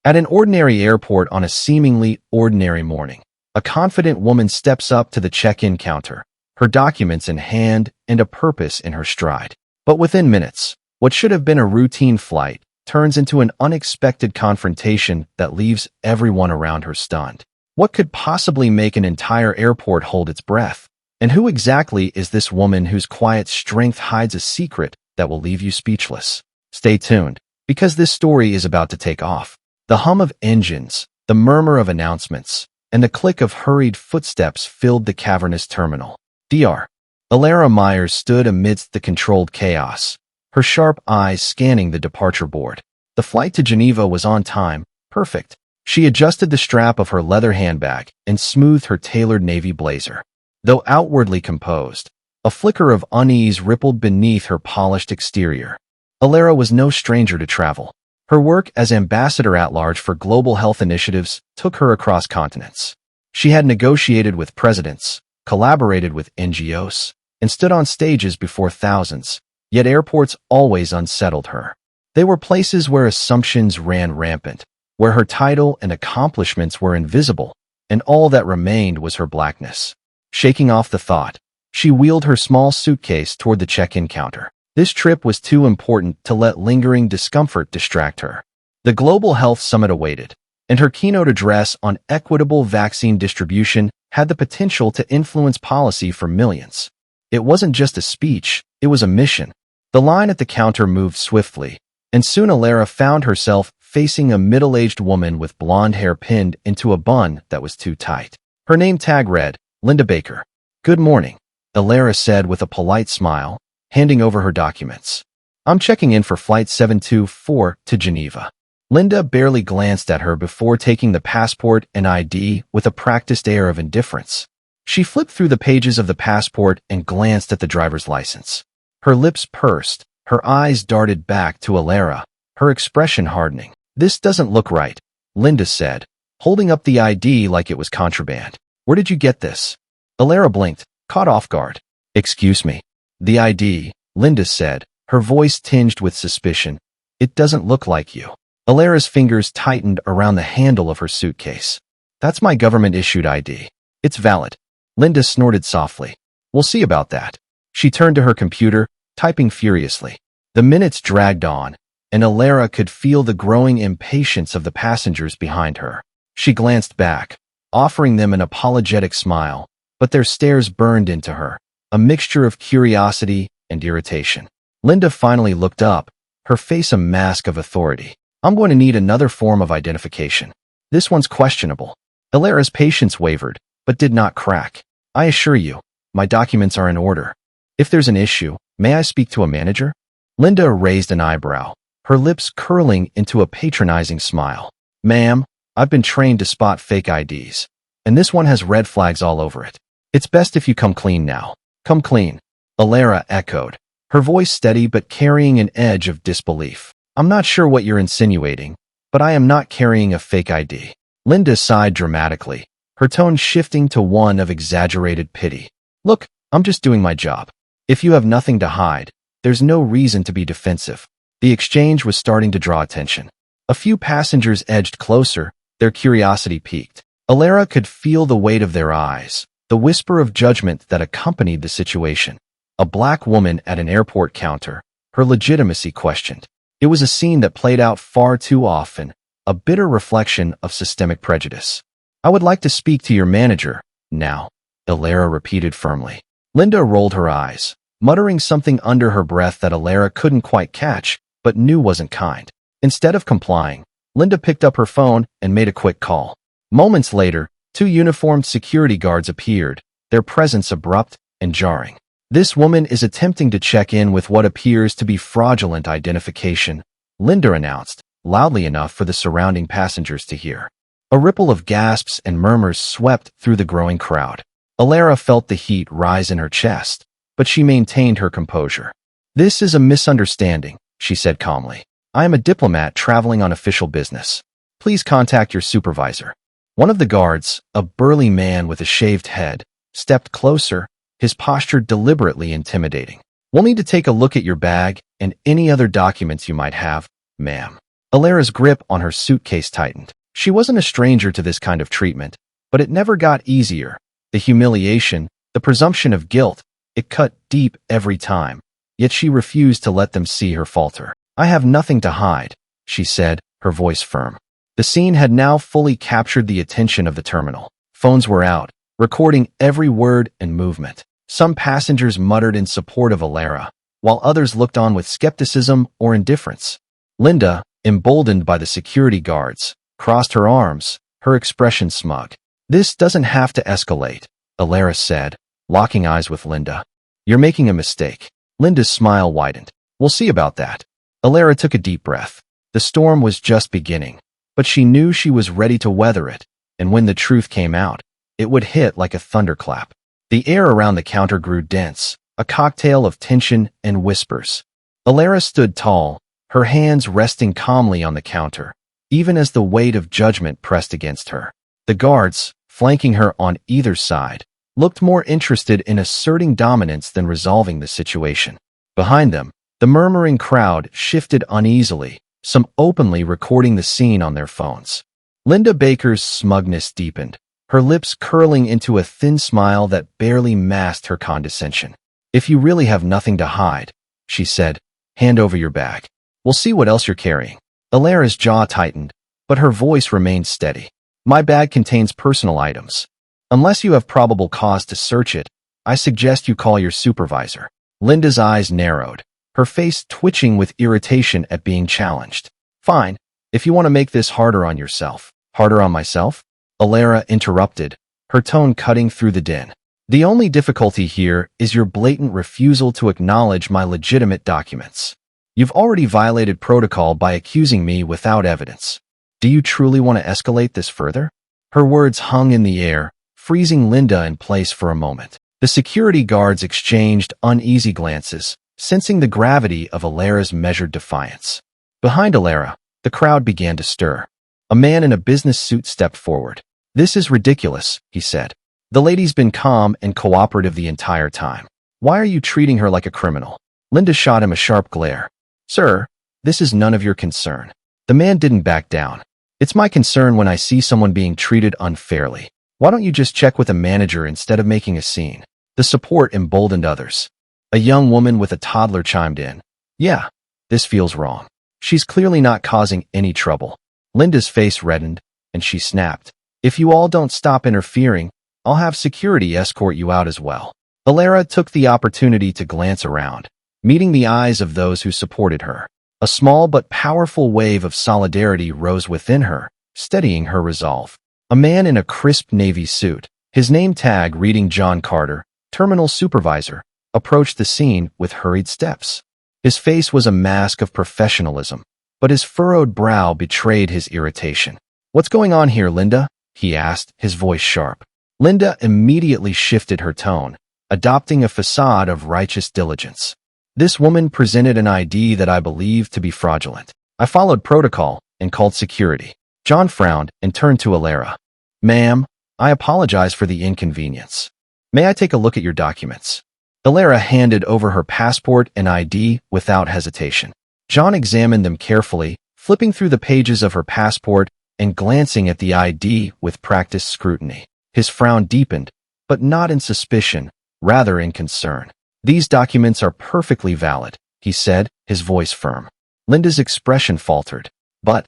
At an ordinary airport on a seemingly ordinary morning, a confident woman steps up to the check-in counter, her documents in hand and a purpose in her stride. But within minutes, what should have been a routine flight turns into an unexpected confrontation that leaves everyone around her stunned. What could possibly make an entire airport hold its breath? And who exactly is this woman whose quiet strength hides a secret that will leave you speechless? Stay tuned, because this story is about to take off. The hum of engines, the murmur of announcements, and the click of hurried footsteps filled the cavernous terminal. Dr. Alara Myers stood amidst the controlled chaos, her sharp eyes scanning the departure board. The flight to Geneva was on time, perfect. She adjusted the strap of her leather handbag and smoothed her tailored navy blazer. Though outwardly composed, a flicker of unease rippled beneath her polished exterior. Alara was no stranger to travel. Her work as ambassador-at-large for global health initiatives took her across continents. She had negotiated with presidents, collaborated with NGOs, and stood on stages before thousands, yet airports always unsettled her. They were places where assumptions ran rampant, where her title and accomplishments were invisible, and all that remained was her blackness. Shaking off the thought, she wheeled her small suitcase toward the check-in counter. This trip was too important to let lingering discomfort distract her. The Global Health Summit awaited, and her keynote address on equitable vaccine distribution had the potential to influence policy for millions. It wasn't just a speech, it was a mission. The line at the counter moved swiftly, and soon Alara found herself facing a middle-aged woman with blonde hair pinned into a bun that was too tight. Her name tag read, Linda Baker. "Good morning," Alara said with a polite smile, handing over her documents. "I'm checking in for Flight 724 to Geneva." Linda barely glanced at her before taking the passport and ID with a practiced air of indifference. She flipped through the pages of the passport and glanced at the driver's license. Her lips pursed, her eyes darted back to Alara, her expression hardening. "This doesn't look right," Linda said, holding up the ID like it was contraband. "Where did you get this?" Alara blinked, caught off guard. "Excuse me." "The ID," Linda said, her voice tinged with suspicion. "It doesn't look like you." Alara's fingers tightened around the handle of her suitcase. "That's my government-issued ID. It's valid." Linda snorted softly. "We'll see about that." She turned to her computer, typing furiously. The minutes dragged on, and Alara could feel the growing impatience of the passengers behind her. She glanced back, offering them an apologetic smile, but their stares burned into her, a mixture of curiosity and irritation. Linda finally looked up, her face a mask of authority. "I'm going to need another form of identification. This one's questionable." Alara's patience wavered, but did not crack. "I assure you, my documents are in order. If there's an issue, may I speak to a manager?" Linda raised an eyebrow, her lips curling into a patronizing smile. "Ma'am, I've been trained to spot fake IDs, and this one has red flags all over it. It's best if you come clean now." "Come clean," Alara echoed, her voice steady but carrying an edge of disbelief. "I'm not sure what you're insinuating, but I am not carrying a fake ID." Linda sighed dramatically, her tone shifting to one of exaggerated pity. "Look, I'm just doing my job. If you have nothing to hide, there's no reason to be defensive." The exchange was starting to draw attention. A few passengers edged closer, their curiosity piqued. Alara could feel the weight of their eyes, the whisper of judgment that accompanied the situation. A black woman at an airport counter, her legitimacy questioned. It was a scene that played out far too often, a bitter reflection of systemic prejudice. "I would like to speak to your manager, now," Alara repeated firmly. Linda rolled her eyes, muttering something under her breath that Alara couldn't quite catch, but knew wasn't kind. Instead of complying, Linda picked up her phone and made a quick call. Moments later, two uniformed security guards appeared, their presence abrupt and jarring. "This woman is attempting to check in with what appears to be fraudulent identification," Linda announced, loudly enough for the surrounding passengers to hear. A ripple of gasps and murmurs swept through the growing crowd. Alara felt the heat rise in her chest, but she maintained her composure. "This is a misunderstanding," she said calmly. "I am a diplomat traveling on official business. Please contact your supervisor." One of the guards, a burly man with a shaved head, stepped closer, his posture deliberately intimidating. "We'll need to take a look at your bag and any other documents you might have, ma'am." Alara's grip on her suitcase tightened. She wasn't a stranger to this kind of treatment, but it never got easier. The humiliation, the presumption of guilt, it cut deep every time. Yet she refused to let them see her falter. "I have nothing to hide," she said, her voice firm. The scene had now fully captured the attention of the terminal. Phones were out, recording every word and movement. Some passengers muttered in support of Alara, while others looked on with skepticism or indifference. Linda, emboldened by the security guards, crossed her arms, her expression smug. "This doesn't have to escalate," Alara said, locking eyes with Linda. "You're making a mistake." Linda's smile widened. "We'll see about that." Alara took a deep breath. The storm was just beginning, but she knew she was ready to weather it, and when the truth came out, it would hit like a thunderclap. The air around the counter grew dense, a cocktail of tension and whispers. Alara stood tall, her hands resting calmly on the counter, even as the weight of judgment pressed against her. The guards, flanking her on either side, looked more interested in asserting dominance than resolving the situation. Behind them, the murmuring crowd shifted uneasily, some openly recording the scene on their phones. Linda Baker's smugness deepened, her lips curling into a thin smile that barely masked her condescension. "If you really have nothing to hide," she said, "hand over your bag. We'll see what else you're carrying." Alara's jaw tightened, but her voice remained steady. "My bag contains personal items. Unless you have probable cause to search it, I suggest you call your supervisor." Linda's eyes narrowed, her face twitching with irritation at being challenged. "Fine, if you want to make this harder on yourself." "Harder on myself?" Alara interrupted, her tone cutting through the din. "The only difficulty here is your blatant refusal to acknowledge my legitimate documents. You've already violated protocol by accusing me without evidence. Do you truly want to escalate this further?" Her words hung in the air, freezing Linda in place for a moment. The security guards exchanged uneasy glances, sensing the gravity of Alara's measured defiance. Behind Alara, the crowd began to stir. A man in a business suit stepped forward. "This is ridiculous," he said. "The lady's been calm and cooperative the entire time. Why are you treating her like a criminal?" Linda shot him a sharp glare. "Sir, this is none of your concern." The man didn't back down. "It's my concern when I see someone being treated unfairly. Why don't you just check with a manager instead of making a scene?" The support emboldened others. A young woman with a toddler chimed in. "Yeah, this feels wrong. She's clearly not causing any trouble." Linda's face reddened, and she snapped. "If you all don't stop interfering, I'll have security escort you out as well." Alara took the opportunity to glance around, meeting the eyes of those who supported her. A small but powerful wave of solidarity rose within her, steadying her resolve. A man in a crisp navy suit, his name tag reading John Carter, terminal supervisor, approached the scene with hurried steps. His face was a mask of professionalism, but his furrowed brow betrayed his irritation. "What's going on here, Linda?" he asked, his voice sharp. Linda immediately shifted her tone, adopting a facade of righteous diligence. "This woman presented an ID that I believed to be fraudulent. I followed protocol and called security." John frowned and turned to Alara. "Ma'am, I apologize for the inconvenience. May I take a look at your documents?" Alara handed over her passport and ID without hesitation. John examined them carefully, flipping through the pages of her passport and glancing at the ID with practiced scrutiny. His frown deepened, but not in suspicion, rather in concern. "These documents are perfectly valid," he said, his voice firm. Linda's expression faltered. But,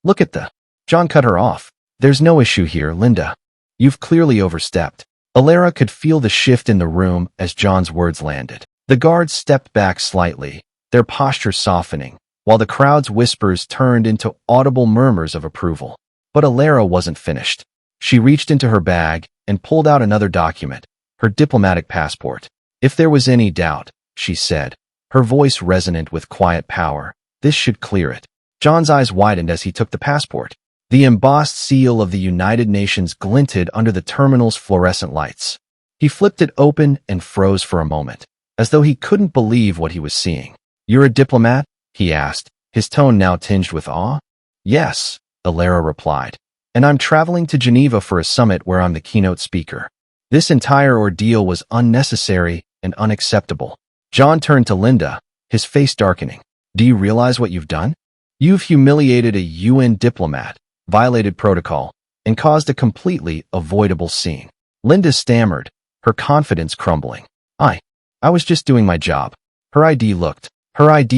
look at the..." John cut her off. "There's no issue here, Linda. You've clearly overstepped." Alara could feel the shift in the room as John's words landed. The guards stepped back slightly, their posture softening, while the crowd's whispers turned into audible murmurs of approval. But Alara wasn't finished. She reached into her bag and pulled out another document, her diplomatic passport. "If there was any doubt," she said, her voice resonant with quiet power, "this should clear it." John's eyes widened as he took the passport. The embossed seal of the United Nations glinted under the terminal's fluorescent lights. He flipped it open and froze for a moment, as though he couldn't believe what he was seeing. "You're a diplomat?" he asked, his tone now tinged with awe. "Yes," Alara replied, "and I'm traveling to Geneva for a summit where I'm the keynote speaker." This entire ordeal was unnecessary and unacceptable. John turned to Linda, his face darkening. "Do you realize what you've done?" You've humiliated a UN diplomat, violated protocol, and caused a completely avoidable scene. Linda stammered, her confidence crumbling. I was just doing my job. Her ID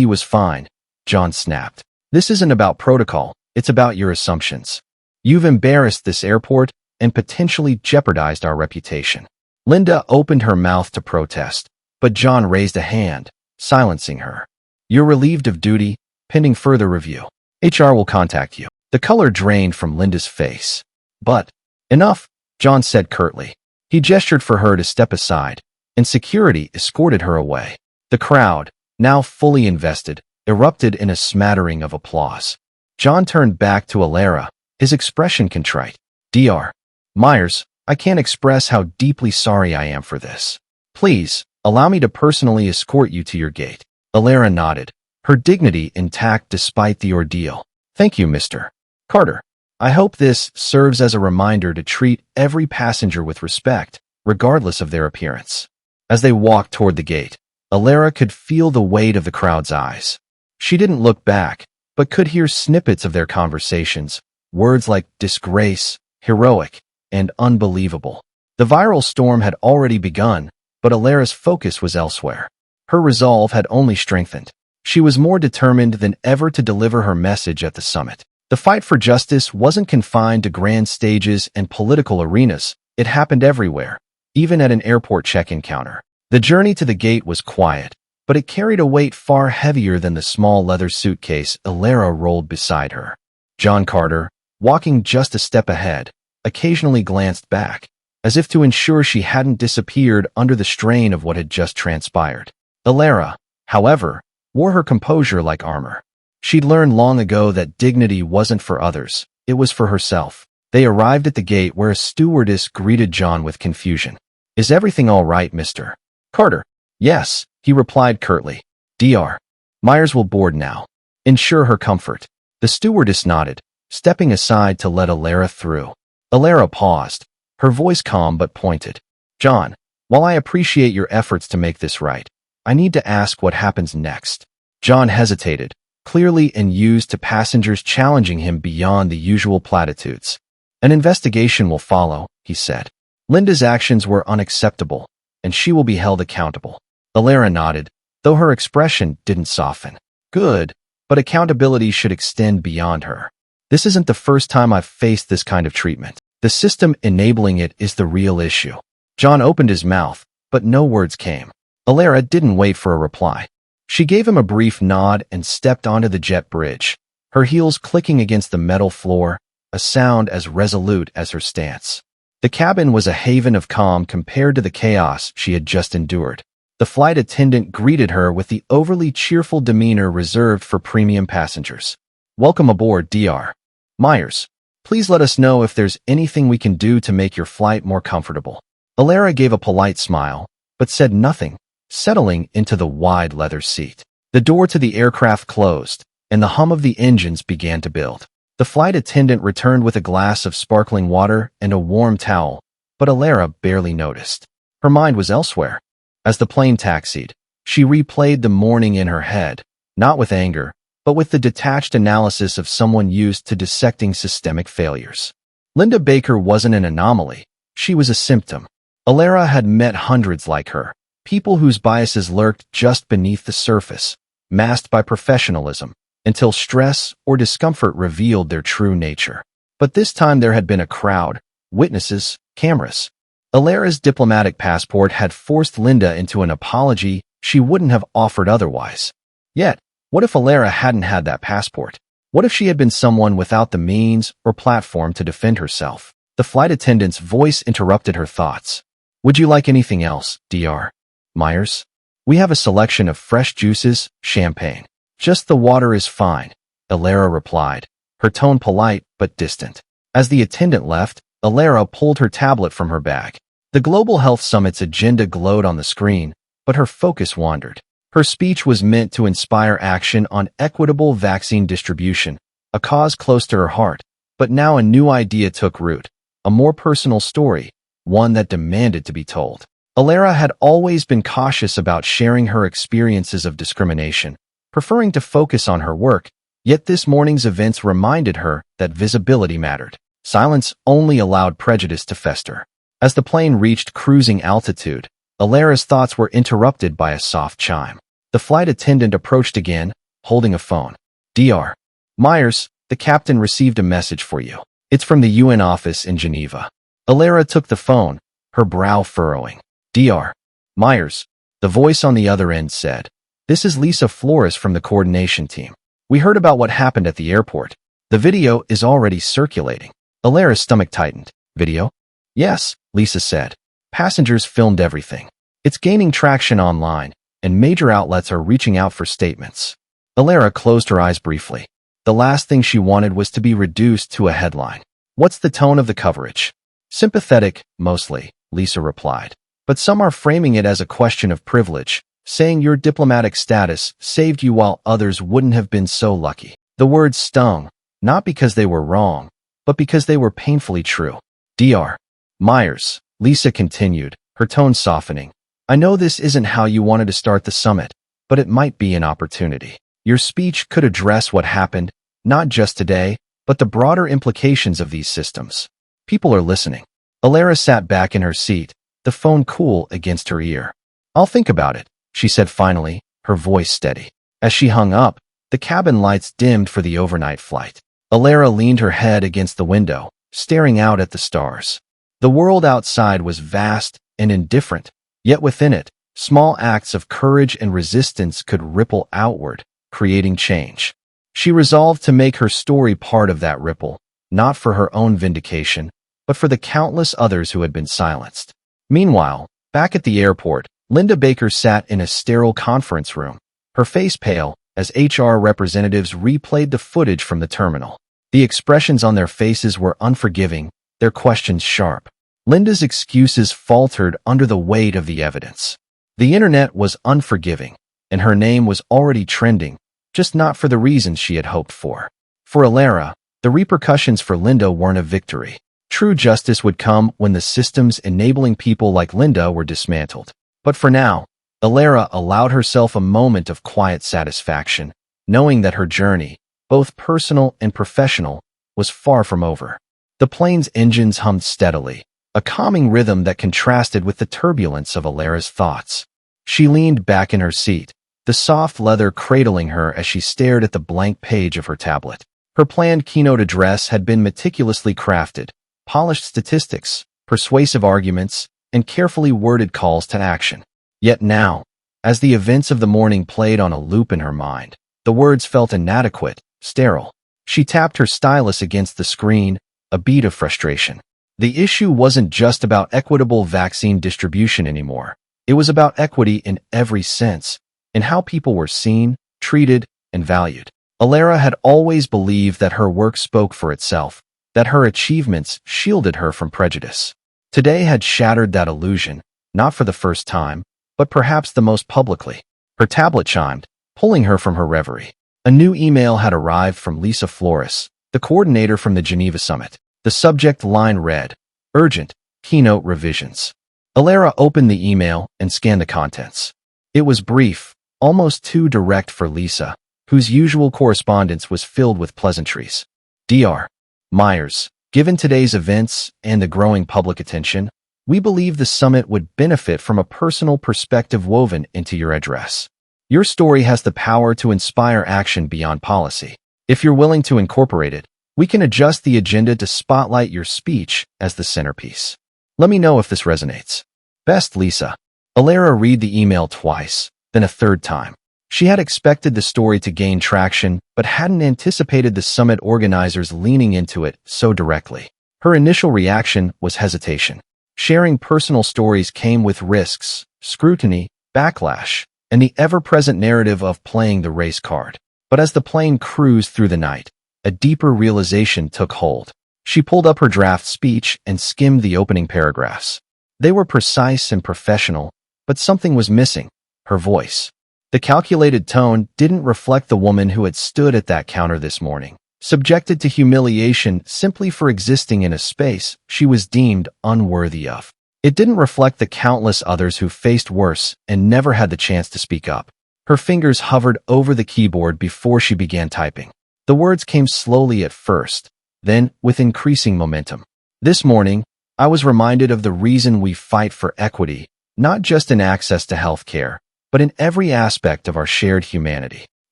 was fine, John snapped. This isn't about protocol, it's about your assumptions. You've embarrassed this airport and potentially jeopardized our reputation. Linda opened her mouth to protest, but John raised a hand, silencing her. You're relieved of duty, pending further review. HR will contact you. The color drained from Linda's face. But, enough, John said curtly. He gestured for her to step aside, and security escorted her away. The crowd, now fully invested, erupted in a smattering of applause. John turned back to Alara, his expression contrite. Dr. Myers, I can't express how deeply sorry I am for this. Please, allow me to personally escort you to your gate. Alara nodded, her dignity intact despite the ordeal. Thank you, Mr. Carter. I hope this serves as a reminder to treat every passenger with respect, regardless of their appearance. As they walked toward the gate, Alara could feel the weight of the crowd's eyes. She didn't look back, but could hear snippets of their conversations, words like disgrace, heroic, and unbelievable. The viral storm had already begun, but Alara's focus was elsewhere. Her resolve had only strengthened. She was more determined than ever to deliver her message at the summit. The fight for justice wasn't confined to grand stages and political arenas. It happened everywhere, even at an airport check-in counter. The journey to the gate was quiet, but it carried a weight far heavier than the small leather suitcase Alara rolled beside her. John Carter, walking just a step ahead, occasionally glanced back, as if to ensure she hadn't disappeared under the strain of what had just transpired. Alara, however, wore her composure like armor. She'd learned long ago that dignity wasn't for others, it was for herself. They arrived at the gate where a stewardess greeted John with confusion. Is everything all right, Mr. Carter? Yes, he replied curtly. Dr. Myers will board now. Ensure her comfort. The stewardess nodded, stepping aside to let Alara through. Alara paused, her voice calm but pointed. John, while I appreciate your efforts to make this right, I need to ask what happens next. John hesitated, clearly enthused to passengers challenging him beyond the usual platitudes. An investigation will follow, he said. Linda's actions were unacceptable, and she will be held accountable. Alara nodded, though her expression didn't soften. Good, but accountability should extend beyond her. This isn't the first time I've faced this kind of treatment. The system enabling it is the real issue. John opened his mouth, but no words came. Alara didn't wait for a reply. She gave him a brief nod and stepped onto the jet bridge, her heels clicking against the metal floor, a sound as resolute as her stance. The cabin was a haven of calm compared to the chaos she had just endured. The flight attendant greeted her with the overly cheerful demeanor reserved for premium passengers. Welcome aboard, Dr. Myers. Please let us know if there's anything we can do to make your flight more comfortable. Alara gave a polite smile, but said nothing, settling into the wide leather seat. The door to the aircraft closed, and the hum of the engines began to build. The flight attendant returned with a glass of sparkling water and a warm towel, but Alara barely noticed. Her mind was elsewhere. As the plane taxied, she replayed the morning in her head, not with anger, but with the detached analysis of someone used to dissecting systemic failures. Linda Baker wasn't an anomaly, she was a symptom. Alara had met hundreds like her, people whose biases lurked just beneath the surface, masked by professionalism, until stress or discomfort revealed their true nature. But this time there had been a crowd, witnesses, cameras. Alara's diplomatic passport had forced Linda into an apology she wouldn't have offered otherwise. Yet, what if Alara hadn't had that passport? What if she had been someone without the means or platform to defend herself? The flight attendant's voice interrupted her thoughts. Would you like anything else, Dr. Myers? We have a selection of fresh juices, champagne. Just the water is fine, Alara replied, her tone polite but distant. As the attendant left, Alara pulled her tablet from her bag. The Global Health Summit's agenda glowed on the screen, but her focus wandered. Her speech was meant to inspire action on equitable vaccine distribution, a cause close to her heart, but now a new idea took root, a more personal story, one that demanded to be told. Alara had always been cautious about sharing her experiences of discrimination, preferring to focus on her work, Yet this morning's events reminded her that visibility mattered. Silence only allowed prejudice to fester. As the plane reached cruising altitude, Alara's thoughts were interrupted by a soft chime. The flight attendant approached again, holding a phone. Dr. Myers, the captain received a message for you. It's from the UN office in Geneva. Alara took the phone, her brow furrowing. Dr. Myers, the voice on the other end said. This is Lisa Flores from the coordination team. We heard about what happened at the airport. The video is already circulating. Alara's stomach tightened. Video? Yes, Lisa said. Passengers filmed everything. It's gaining traction online, and major outlets are reaching out for statements. Alara closed her eyes briefly. The last thing she wanted was to be reduced to a headline. What's the tone of the coverage? Sympathetic, mostly, Lisa replied. But some are framing it as a question of privilege, saying your diplomatic status saved you while others wouldn't have been so lucky. The words stung, not because they were wrong, but because they were painfully true. Dr. Myers, Lisa continued, her tone softening. I know this isn't how you wanted to start the summit, but it might be an opportunity. Your speech could address what happened, not just today, but the broader implications of these systems. People are listening. Alara sat back in her seat, the phone cool against her ear. I'll think about it, she said finally, her voice steady. As she hung up, the cabin lights dimmed for the overnight flight. Alara leaned her head against the window, staring out at the stars. The world outside was vast and indifferent, yet within it, small acts of courage and resistance could ripple outward, creating change. She resolved to make her story part of that ripple, not for her own vindication, but for the countless others who had been silenced. Meanwhile, back at the airport, Linda Baker sat in a sterile conference room, her face pale, as HR representatives replayed the footage from the terminal. The expressions on their faces were unforgiving, their questions sharp. Linda's excuses faltered under the weight of the evidence. The internet was unforgiving, and her name was already trending, just not for the reasons she had hoped for. For Alara, the repercussions for Linda weren't a victory. True justice would come when the systems enabling people like Linda were dismantled. But for now, Alara allowed herself a moment of quiet satisfaction, knowing that her journey, both personal and professional, was far from over. The plane's engines hummed steadily, a calming rhythm that contrasted with the turbulence of Alara's thoughts. She leaned back in her seat, the soft leather cradling her as she stared at the blank page of her tablet. Her planned keynote address had been meticulously crafted, polished statistics, persuasive arguments, and carefully worded calls to action. Yet now, as the events of the morning played on a loop in her mind, the words felt inadequate, sterile. She tapped her stylus against the screen, a beat of frustration. The issue wasn't just about equitable vaccine distribution anymore. It was about equity in every sense, in how people were seen, treated, and valued. Alara had always believed that her work spoke for itself, that her achievements shielded her from prejudice. Today had shattered that illusion, not for the first time, but perhaps the most publicly. Her tablet chimed, pulling her from her reverie. A new email had arrived from Lisa Flores, the coordinator from the Geneva Summit. The subject line read, Urgent, Keynote Revisions. Alara opened the email and scanned the contents. It was brief, almost too direct for Lisa, whose usual correspondence was filled with pleasantries. Dr. Myers, given today's events and the growing public attention, we believe the summit would benefit from a personal perspective woven into your address. Your story has the power to inspire action beyond policy. If you're willing to incorporate it, we can adjust the agenda to spotlight your speech as the centerpiece. Let me know if this resonates. Best, Lisa. Alara read the email twice, then a third time. She had expected the story to gain traction, but hadn't anticipated the summit organizers leaning into it so directly. Her initial reaction was hesitation. Sharing personal stories came with risks, scrutiny, backlash, and the ever-present narrative of playing the race card. But as the plane cruised through the night, a deeper realization took hold. She pulled up her draft speech and skimmed the opening paragraphs. They were precise and professional, but something was missing: her voice. The calculated tone didn't reflect the woman who had stood at that counter this morning, subjected to humiliation simply for existing in a space she was deemed unworthy of. It didn't reflect the countless others who faced worse and never had the chance to speak up. Her fingers hovered over the keyboard before she began typing. The words came slowly at first, then with increasing momentum. This morning, I was reminded of the reason we fight for equity, not just in access to health care, but in every aspect of our shared humanity.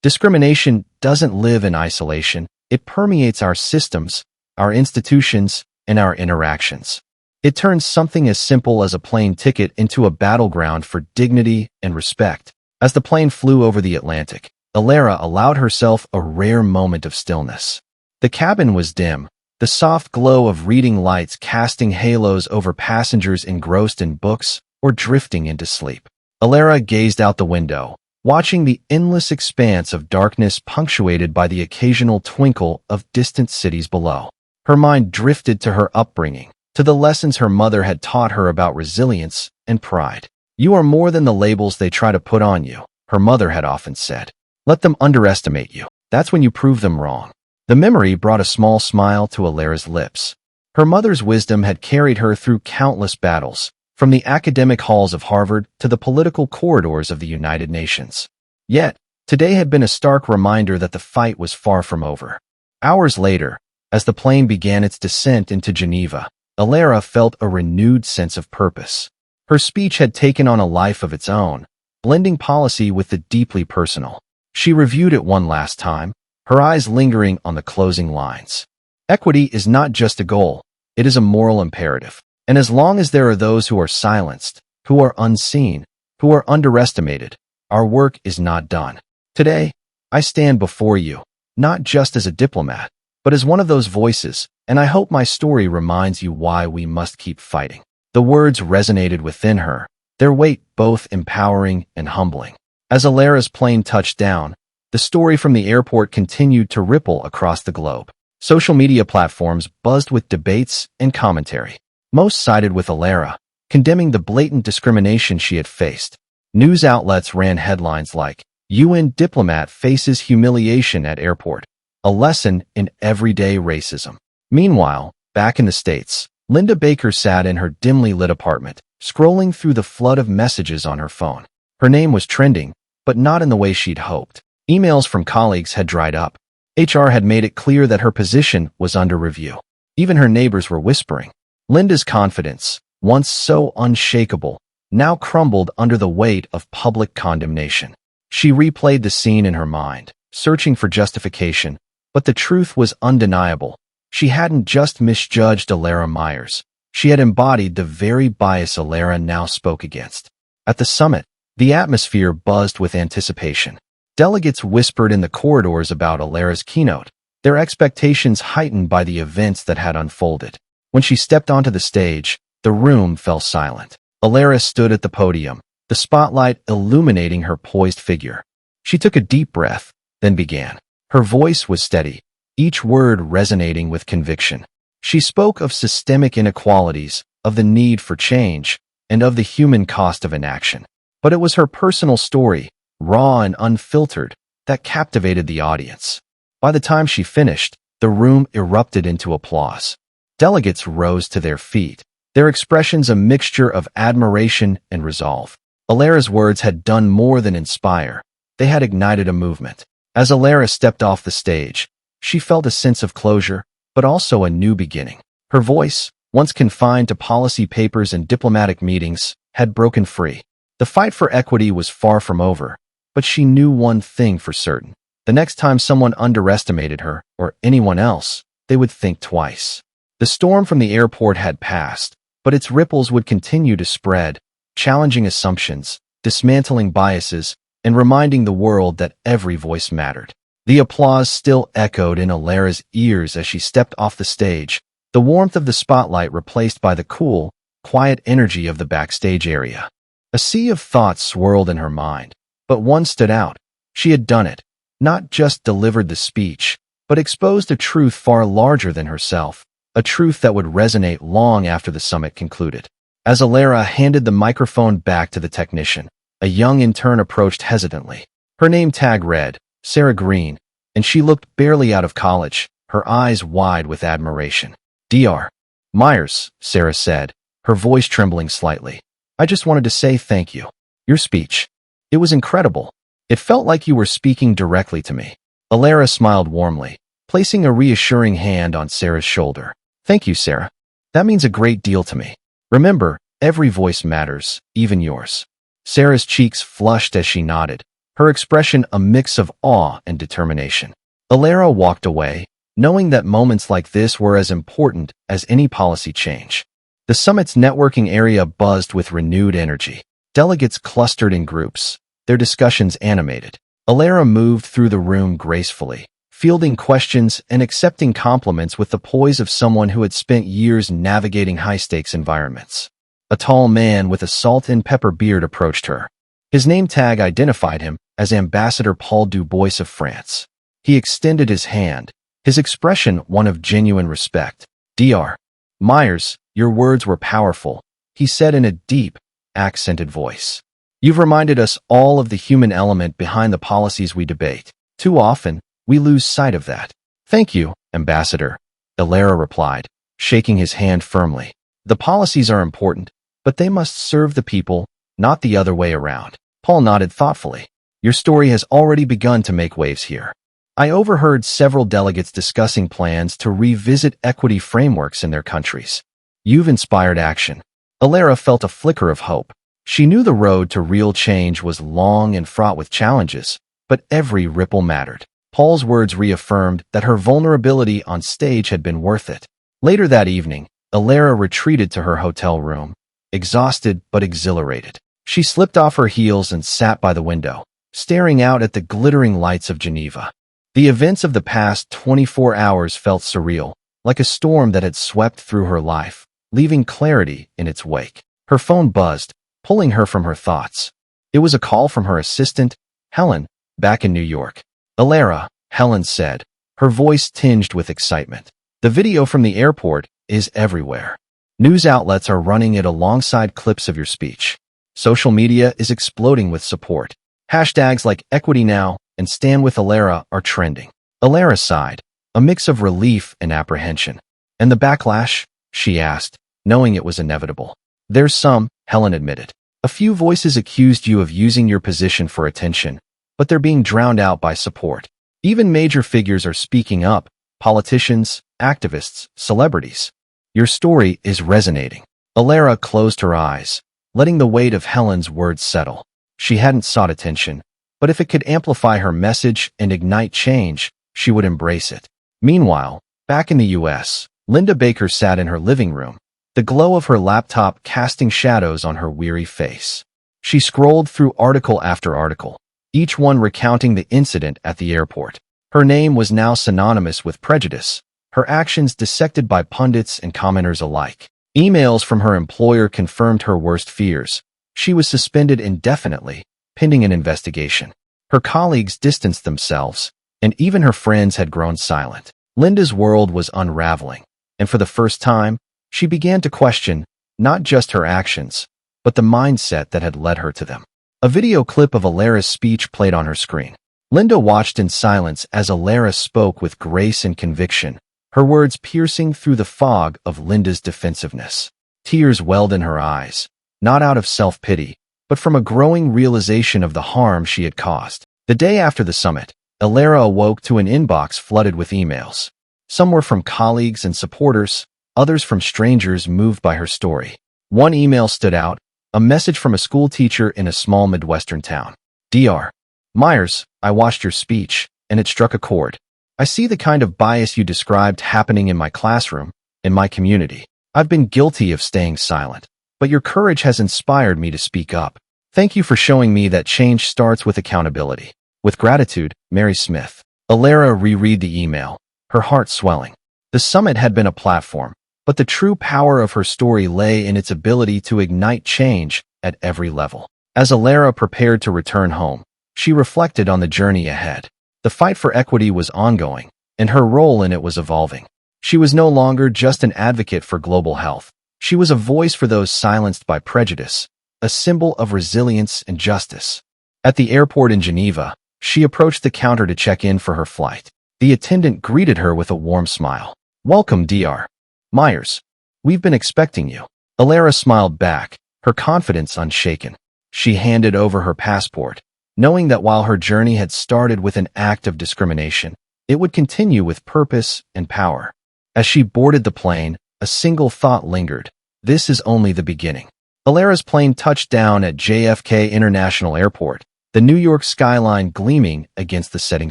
Discrimination doesn't live in isolation. It permeates our systems, our institutions, and our interactions. It turns something as simple as a plane ticket into a battleground for dignity and respect. As the plane flew over the Atlantic, Alara allowed herself a rare moment of stillness. The cabin was dim, the soft glow of reading lights casting halos over passengers engrossed in books or drifting into sleep. Alara gazed out the window, watching the endless expanse of darkness punctuated by the occasional twinkle of distant cities below. Her mind drifted to her upbringing, to the lessons her mother had taught her about resilience and pride. "You are more than the labels they try to put on you," her mother had often said. "Let them underestimate you. That's when you prove them wrong." The memory brought a small smile to Alara's lips. Her mother's wisdom had carried her through countless battles, from the academic halls of Harvard to the political corridors of the United Nations. Yet, today had been a stark reminder that the fight was far from over. Hours later, as the plane began its descent into Geneva, Alara felt a renewed sense of purpose. Her speech had taken on a life of its own, blending policy with the deeply personal. She reviewed it one last time, her eyes lingering on the closing lines. Equity is not just a goal, it is a moral imperative. And as long as there are those who are silenced, who are unseen, who are underestimated, our work is not done. Today, I stand before you, not just as a diplomat, but as one of those voices, and I hope my story reminds you why we must keep fighting. The words resonated within her, their weight both empowering and humbling. As Alara's plane touched down, the story from the airport continued to ripple across the globe. Social media platforms buzzed with debates and commentary. Most sided with Alara, condemning the blatant discrimination she had faced. News outlets ran headlines like, "UN diplomat faces humiliation at airport, a lesson in everyday racism." Meanwhile, back in the States, Linda Baker sat in her dimly lit apartment, scrolling through the flood of messages on her phone. Her name was trending, but not in the way she'd hoped. Emails from colleagues had dried up. HR had made it clear that her position was under review. Even her neighbors were whispering. Linda's confidence, once so unshakable, now crumbled under the weight of public condemnation. She replayed the scene in her mind, searching for justification, but the truth was undeniable. She hadn't just misjudged Alara Myers. She had embodied the very bias Alara now spoke against. At the summit, the atmosphere buzzed with anticipation. Delegates whispered in the corridors about Alara's keynote, their expectations heightened by the events that had unfolded. When she stepped onto the stage, the room fell silent. Alara stood at the podium, the spotlight illuminating her poised figure. She took a deep breath, then began. Her voice was steady, each word resonating with conviction. She spoke of systemic inequalities, of the need for change, and of the human cost of inaction. But it was her personal story, raw and unfiltered, that captivated the audience. By the time she finished, the room erupted into applause. Delegates rose to their feet, their expressions a mixture of admiration and resolve. Alara's words had done more than inspire. They had ignited a movement. As Alara stepped off the stage, she felt a sense of closure, but also a new beginning. Her voice, once confined to policy papers and diplomatic meetings, had broken free. The fight for equity was far from over, but she knew one thing for certain. The next time someone underestimated her, or anyone else, they would think twice. The storm from the airport had passed, but its ripples would continue to spread, challenging assumptions, dismantling biases, and reminding the world that every voice mattered. The applause still echoed in Alara's ears as she stepped off the stage, the warmth of the spotlight replaced by the cool, quiet energy of the backstage area. A sea of thoughts swirled in her mind, but one stood out. She had done it, not just delivered the speech, but exposed a truth far larger than herself, a truth that would resonate long after the summit concluded. As Alara handed the microphone back to the technician, a young intern approached hesitantly. Her name tag read, Sarah Green, and she looked barely out of college, her eyes wide with admiration. Dr. Myers, Sarah said, her voice trembling slightly. "I just wanted to say thank you. Your speech. It was incredible. It felt like you were speaking directly to me." Alara smiled warmly, placing a reassuring hand on Sarah's shoulder. Thank you, Sarah. That means a great deal to me. Remember, every voice matters, even yours. Sarah's cheeks flushed as she nodded, her expression a mix of awe and determination. Alara walked away, knowing that moments like this were as important as any policy change. The summit's networking area buzzed with renewed energy. Delegates clustered in groups, their discussions animated. Alara moved through the room gracefully, fielding questions and accepting compliments with the poise of someone who had spent years navigating high-stakes environments. A tall man with a salt and pepper beard approached her. His name tag identified him as Ambassador Paul Dubois of France. He extended his hand, his expression one of genuine respect. Dr. Myers, your words were powerful, he said in a deep, accented voice. You've reminded us all of the human element behind the policies we debate. Too often, we lose sight of that. Thank you, Ambassador, Alara replied, shaking his hand firmly. The policies are important, but they must serve the people, not the other way around. Paul nodded thoughtfully. Your story has already begun to make waves here. I overheard several delegates discussing plans to revisit equity frameworks in their countries. You've inspired action. Alara felt a flicker of hope. She knew the road to real change was long and fraught with challenges, but every ripple mattered. Paul's words reaffirmed that her vulnerability on stage had been worth it. Later that evening, Alara retreated to her hotel room, exhausted but exhilarated. She slipped off her heels and sat by the window, staring out at the glittering lights of Geneva. The events of the past 24 hours felt surreal, like a storm that had swept through her life, leaving clarity in its wake. Her phone buzzed, pulling her from her thoughts. It was a call from her assistant, Helen, back in New York. Alara, Helen said, her voice tinged with excitement. The video from the airport is everywhere. News outlets are running it alongside clips of your speech. Social media is exploding with support. Hashtags like Equity Now and Stand With Alara are trending. Alara sighed, a mix of relief and apprehension. And the backlash? She asked, knowing it was inevitable. There's some, Helen admitted. A few voices accused you of using your position for attention, but they're being drowned out by support. Even major figures are speaking up, politicians, activists, celebrities. Your story is resonating. Alara closed her eyes, letting the weight of Helen's words settle. She hadn't sought attention, but if it could amplify her message and ignite change, she would embrace it. Meanwhile, back in the U.S., Linda Baker sat in her living room, the glow of her laptop casting shadows on her weary face. She scrolled through article after article, each one recounting the incident at the airport. Her name was now synonymous with prejudice, her actions dissected by pundits and commenters alike. Emails from her employer confirmed her worst fears. She was suspended indefinitely, pending an investigation. Her colleagues distanced themselves, and even her friends had grown silent. Linda's world was unraveling, and for the first time, she began to question not just her actions, but the mindset that had led her to them. A video clip of Alara's speech played on her screen. Linda watched in silence as Alara spoke with grace and conviction, her words piercing through the fog of Linda's defensiveness. Tears welled in her eyes, not out of self-pity, but from a growing realization of the harm she had caused. The day after the summit, Alara awoke to an inbox flooded with emails. Some were from colleagues and supporters, others from strangers moved by her story. One email stood out, a message from a school teacher in a small Midwestern town. Dr. Myers, I watched your speech, and it struck a chord. I see the kind of bias you described happening in my classroom, in my community. I've been guilty of staying silent, but your courage has inspired me to speak up. Thank you for showing me that change starts with accountability. With gratitude, Mary Smith. Alara reread the email, her heart swelling. The summit had been a platform, but the true power of her story lay in its ability to ignite change at every level. As Alara prepared to return home, she reflected on the journey ahead. The fight for equity was ongoing, and her role in it was evolving. She was no longer just an advocate for global health. She was a voice for those silenced by prejudice, a symbol of resilience and justice. At the airport in Geneva, she approached the counter to check in for her flight. The attendant greeted her with a warm smile. Welcome, Dr. Myers. We've been expecting you. Alara smiled back, her confidence unshaken. She handed over her passport, knowing that while her journey had started with an act of discrimination, It would continue with purpose and power. As she boarded the plane, a single thought lingered. This is only the beginning. Alara's plane touched down at JFK International Airport, the New York skyline gleaming against the setting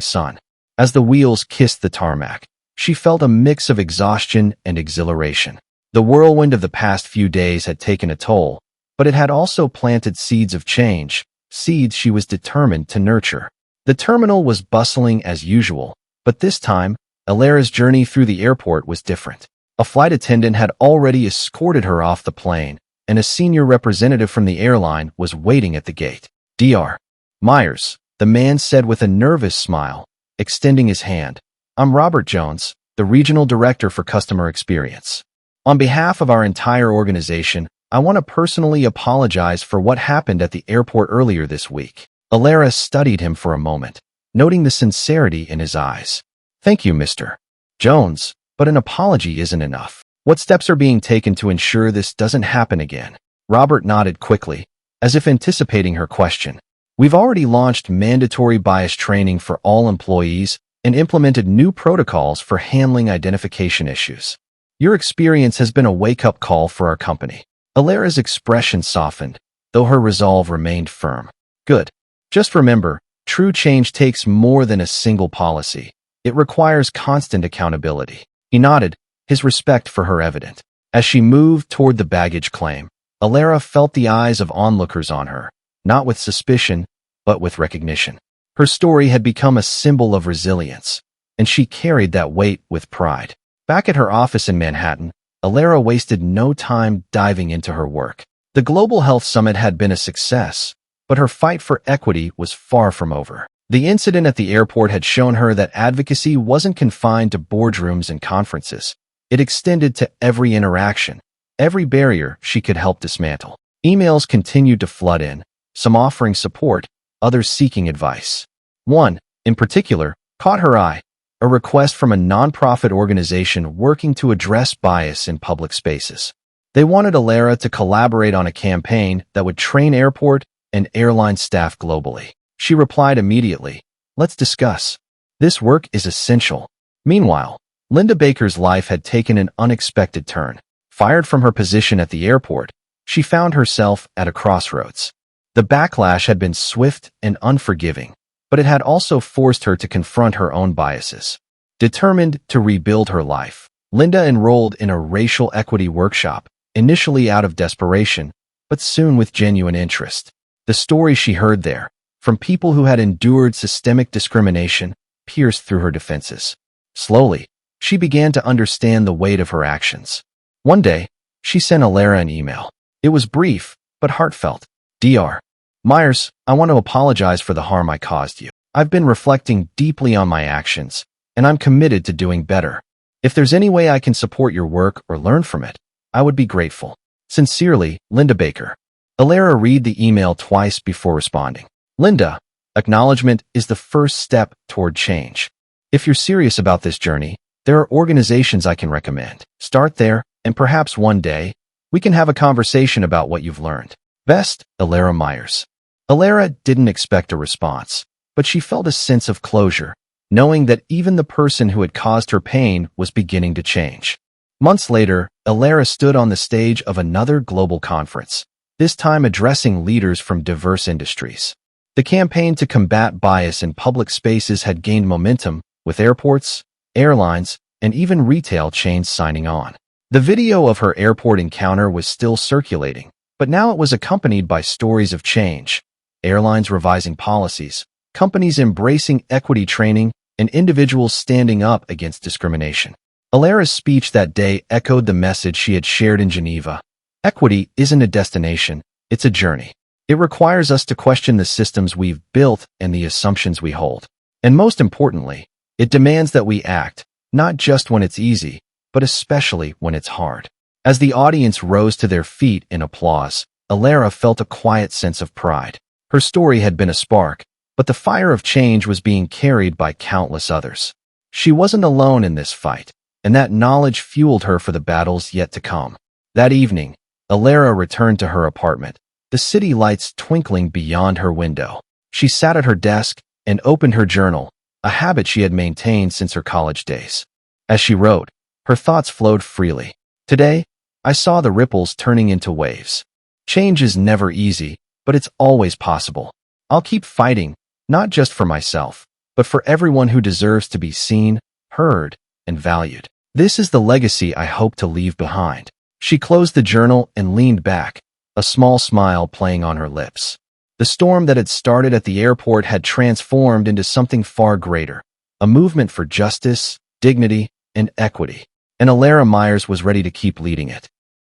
sun. As the wheels kissed the tarmac, she felt a mix of exhaustion and exhilaration. The whirlwind of the past few days had taken a toll, but it had also planted seeds of change, seeds she was determined to nurture. The terminal was bustling as usual, but this time, Alara's journey through the airport was different. A flight attendant had already escorted her off the plane, and a senior representative from the airline was waiting at the gate. Dr. Myers, the man said with a nervous smile, extending his hand. I'm Robert Jones, the Regional Director for Customer Experience. On behalf of our entire organization, I want to personally apologize for what happened at the airport earlier this week. Alara studied him for a moment, noting the sincerity in his eyes. Thank you, Mr. Jones, but an apology isn't enough. What steps are being taken to ensure this doesn't happen again? Robert nodded quickly, as if anticipating her question. We've already launched mandatory bias training for all employees and implemented new protocols for handling identification issues. Your experience has been a wake-up call for our company. Alara's expression softened, though her resolve remained firm. Good. Just remember, true change takes more than a single policy. It requires constant accountability. He nodded, his respect for her evident. As she moved toward the baggage claim, Alara felt the eyes of onlookers on her, not with suspicion, but with recognition. Her story had become a symbol of resilience, and she carried that weight with pride. Back at her office in Manhattan, Alara wasted no time diving into her work. The Global Health Summit had been a success, but her fight for equity was far from over. The incident at the airport had shown her that advocacy wasn't confined to boardrooms and conferences. It extended to every interaction, every barrier she could help dismantle. Emails continued to flood in, some offering support, others seeking advice. One, in particular, caught her eye, a request from a nonprofit organization working to address bias in public spaces. They wanted Alara to collaborate on a campaign that would train airport and airline staff globally. She replied immediately, "Let's discuss. This work is essential." Meanwhile, Linda Baker's life had taken an unexpected turn. Fired from her position at the airport, she found herself at a crossroads. The backlash had been swift and unforgiving, but it had also forced her to confront her own biases. Determined to rebuild her life, Linda enrolled in a racial equity workshop, initially out of desperation, but soon with genuine interest. The stories she heard there, from people who had endured systemic discrimination, pierced through her defenses. Slowly, she began to understand the weight of her actions. One day, she sent Alara an email. It was brief, but heartfelt. Dr. Myers, I want to apologize for the harm I caused you. I've been reflecting deeply on my actions, and I'm committed to doing better. If there's any way I can support your work or learn from it, I would be grateful. Sincerely, Linda Baker. Alara read the email twice before responding. Linda, acknowledgement is the first step toward change. If you're serious about this journey, there are organizations I can recommend. Start there, and perhaps one day, we can have a conversation about what you've learned. Best, Alara Myers. Alara didn't expect a response, but she felt a sense of closure, knowing that even the person who had caused her pain was beginning to change. Months later, Alara stood on the stage of another global conference, this time addressing leaders from diverse industries. The campaign to combat bias in public spaces had gained momentum, with airports, airlines, and even retail chains signing on. The video of her airport encounter was still circulating, but now it was accompanied by stories of change, airlines revising policies, companies embracing equity training, and individuals standing up against discrimination. Alara's speech that day echoed the message she had shared in Geneva. Equity isn't a destination, it's a journey. It requires us to question the systems we've built and the assumptions we hold. And most importantly, it demands that we act, not just when it's easy, but especially when it's hard. As the audience rose to their feet in applause, Alara felt a quiet sense of pride. Her story had been a spark, but the fire of change was being carried by countless others. She wasn't alone in this fight, and that knowledge fueled her for the battles yet to come. That evening, Alara returned to her apartment, the city lights twinkling beyond her window. She sat at her desk and opened her journal, a habit she had maintained since her college days. As she wrote, her thoughts flowed freely. Today, I saw the ripples turning into waves. Change is never easy, but it's always possible. I'll keep fighting, not just for myself, but for everyone who deserves to be seen, heard, and valued. This is the legacy I hope to leave behind. She closed the journal and leaned back, a small smile playing on her lips. The storm that had started at the airport had transformed into something far greater, a movement for justice, dignity, and equity. And Alara Myers was ready to keep leading it.